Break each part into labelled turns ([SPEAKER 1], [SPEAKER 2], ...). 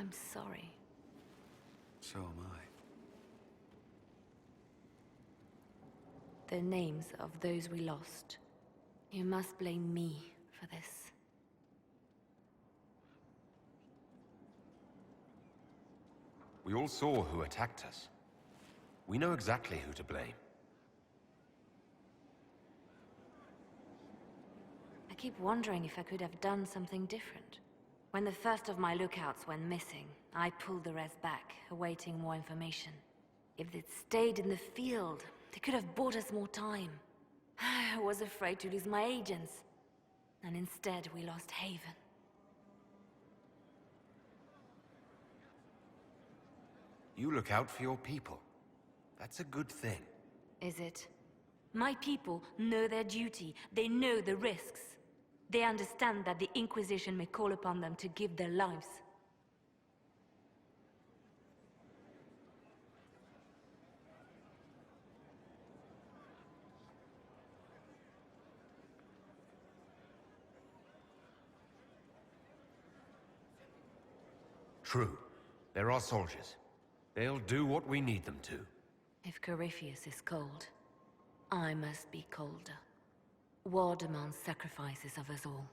[SPEAKER 1] I'm sorry.
[SPEAKER 2] So am I.
[SPEAKER 1] The names of those we lost. You must blame me for this.
[SPEAKER 3] We all saw who attacked us. We know exactly who to blame.
[SPEAKER 1] I keep wondering if I could have done something different. When the first of my lookouts went missing, I pulled the rest back, awaiting more information. If they'd stayed in the field, they could have bought us more time. I was afraid to lose my agents. And instead, we lost Haven.
[SPEAKER 3] You look out for your people. That's a good thing.
[SPEAKER 1] Is it? My people know their duty. They know the risks. They understand that the Inquisition may call upon them to give their lives.
[SPEAKER 3] True. There are soldiers. They'll do what we need them to.
[SPEAKER 1] If Corypheus is cold, I must be colder. War demands sacrifices of us all.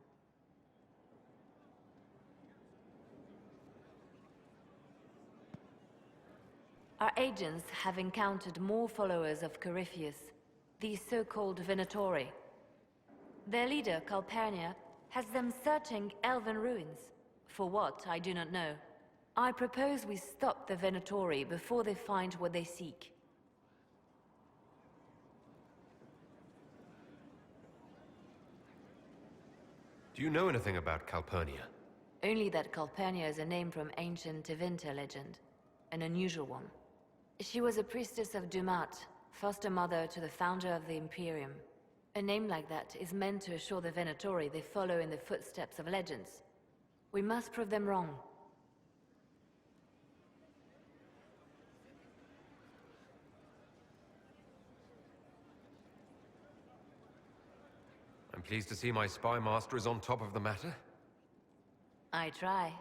[SPEAKER 1] Our agents have encountered more followers of Corypheus, these so-called Venatori. Their leader, Calpurnia, has them searching elven ruins. For what, I do not know. I propose we stop the Venatori before they find what they seek.
[SPEAKER 3] Do you know anything about Calpurnia?
[SPEAKER 1] Only that Calpurnia is a name from ancient Tevinter legend. An unusual one. She was a priestess of Dumat, foster mother to the founder of the Imperium. A name like that is meant to assure the Venatori they follow in the footsteps of legends. We must prove them wrong.
[SPEAKER 3] I'm pleased to see my Spymaster is on top of the matter.
[SPEAKER 1] I try.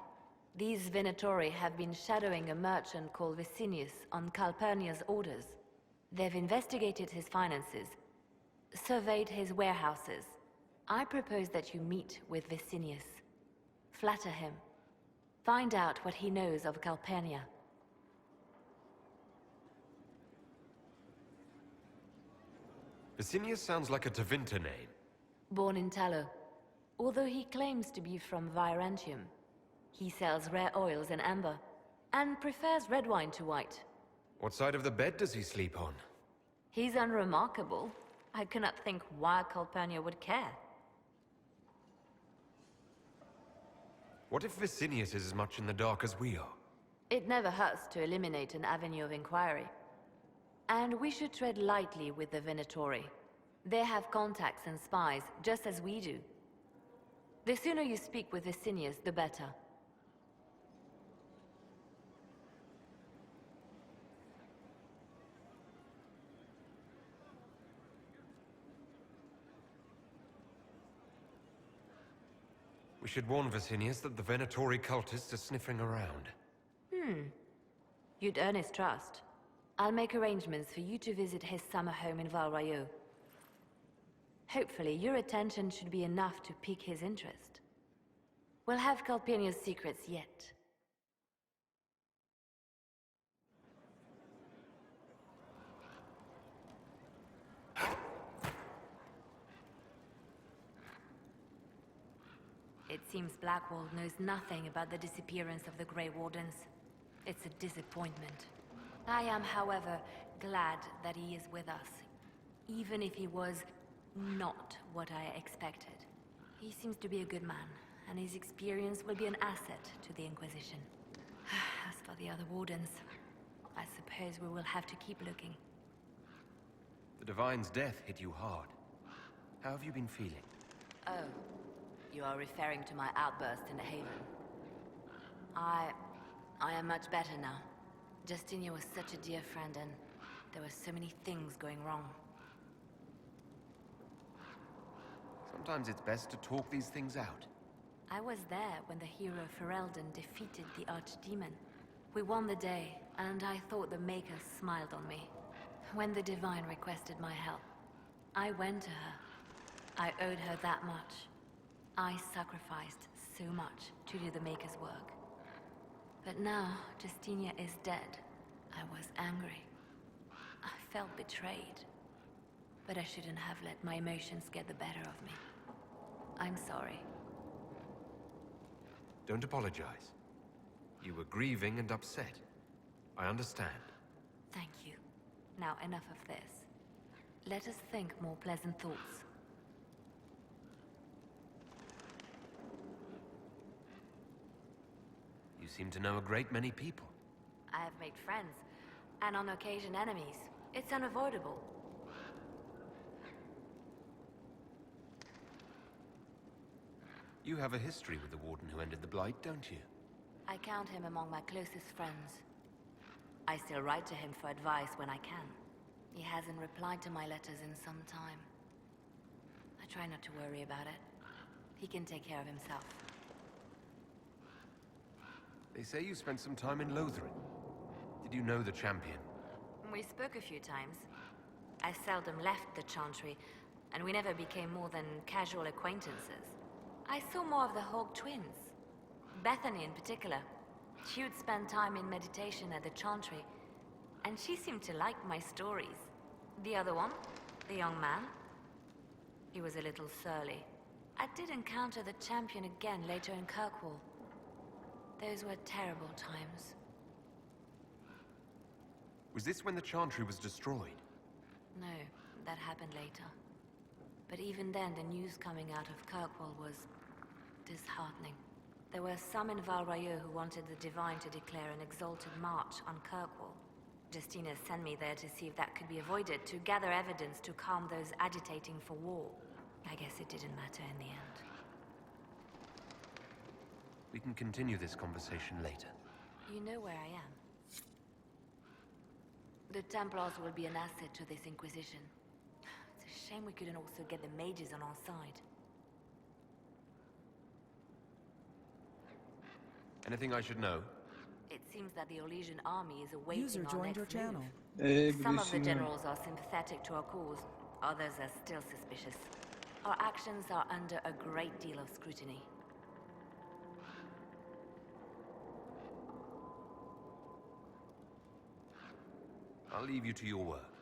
[SPEAKER 1] These Venatori have been shadowing a merchant called Vicinius on Calpurnia's orders. They've investigated his finances, surveyed his warehouses. I propose that you meet with Vicinius. Flatter him. Find out what he knows of Calpurnia.
[SPEAKER 3] Vicinius sounds like a Tevinter name.
[SPEAKER 1] Born in Tallow. Although he claims to be from Virantium, he sells rare oils and amber, and prefers red wine to white.
[SPEAKER 3] What side of the bed does he sleep on?
[SPEAKER 1] He's unremarkable. I cannot think why Calpurnia would care.
[SPEAKER 3] What if Vicinius is as much in the dark as we are?
[SPEAKER 1] It never hurts to eliminate an avenue of inquiry. And we should tread lightly with the Venatori. They have contacts and spies, just as we do. The sooner you speak with Vicinius, the better.
[SPEAKER 3] We should warn Vicinius that the Venatori cultists are sniffing around.
[SPEAKER 1] You'd earn his trust. I'll make arrangements for you to visit his summer home in Val Royeaux. Hopefully, your attention should be enough to pique his interest. We'll have Calpurnia's secrets yet. It seems Blackwall knows nothing about the disappearance of the Grey Wardens. It's a disappointment. I am, however, glad that he is with us, even if he was not what I expected. He seems to be a good man, and his experience will be an asset to the Inquisition. As for the other Wardens, I suppose we will have to keep looking.
[SPEAKER 3] The Divine's death hit you hard. How have you been feeling?
[SPEAKER 1] Oh, you are referring to my outburst in the Haven. I am much better now. Justinia was such a dear friend, and there were so many things going wrong.
[SPEAKER 3] Sometimes it's best to talk these things out.
[SPEAKER 1] I was there when the hero Ferelden defeated the Archdemon. We won the day, and I thought the Maker smiled on me. When the Divine requested my help, I went to her. I owed her that much. I sacrificed so much to do the Maker's work. But now, Justinia is dead. I was angry. I felt betrayed. But I shouldn't have let my emotions get the better of me. I'm sorry.
[SPEAKER 3] Don't apologize. You were grieving and upset. I understand.
[SPEAKER 1] Thank you. Now enough of this. Let us think more pleasant thoughts.
[SPEAKER 3] You seem to know a great many people.
[SPEAKER 1] I have made friends, and on occasion enemies. It's unavoidable.
[SPEAKER 3] You have a history with the Warden who ended the Blight, don't you?
[SPEAKER 1] I count him among my closest friends. I still write to him for advice when I can. He hasn't replied to my letters in some time. I try not to worry about it. He can take care of himself.
[SPEAKER 3] They say you spent some time in Lothrin. Did you know the Champion?
[SPEAKER 1] We spoke a few times. I seldom left the Chantry, and we never became more than casual acquaintances. I saw more of the Hawk twins. Bethany in particular. She would spend time in meditation at the Chantry, and she seemed to like my stories. The other one, the young man, he was a little surly. I did encounter the Champion again later in Kirkwall. Those were terrible times.
[SPEAKER 3] Was this when the Chantry was destroyed?
[SPEAKER 1] No, that happened later. But even then, the news coming out of Kirkwall was disheartening. There were some in Val Royeaux who wanted the Divine to declare an exalted march on Kirkwall. Justina sent me there to see if that could be avoided, to gather evidence to calm those agitating for war. I guess it didn't matter in the end.
[SPEAKER 3] We can continue this conversation later.
[SPEAKER 1] You know where I am. The Templars will be an asset to this Inquisition. It's a shame we couldn't also get the mages on our side.
[SPEAKER 3] Anything I should know?
[SPEAKER 1] It seems that the Orlesian army is awaiting
[SPEAKER 4] User
[SPEAKER 1] our
[SPEAKER 4] joined your
[SPEAKER 1] next
[SPEAKER 4] channel.
[SPEAKER 1] move. Some of the generals are sympathetic to our cause, others are still suspicious. Our actions are under a great deal of scrutiny.
[SPEAKER 3] I'll leave you to your work.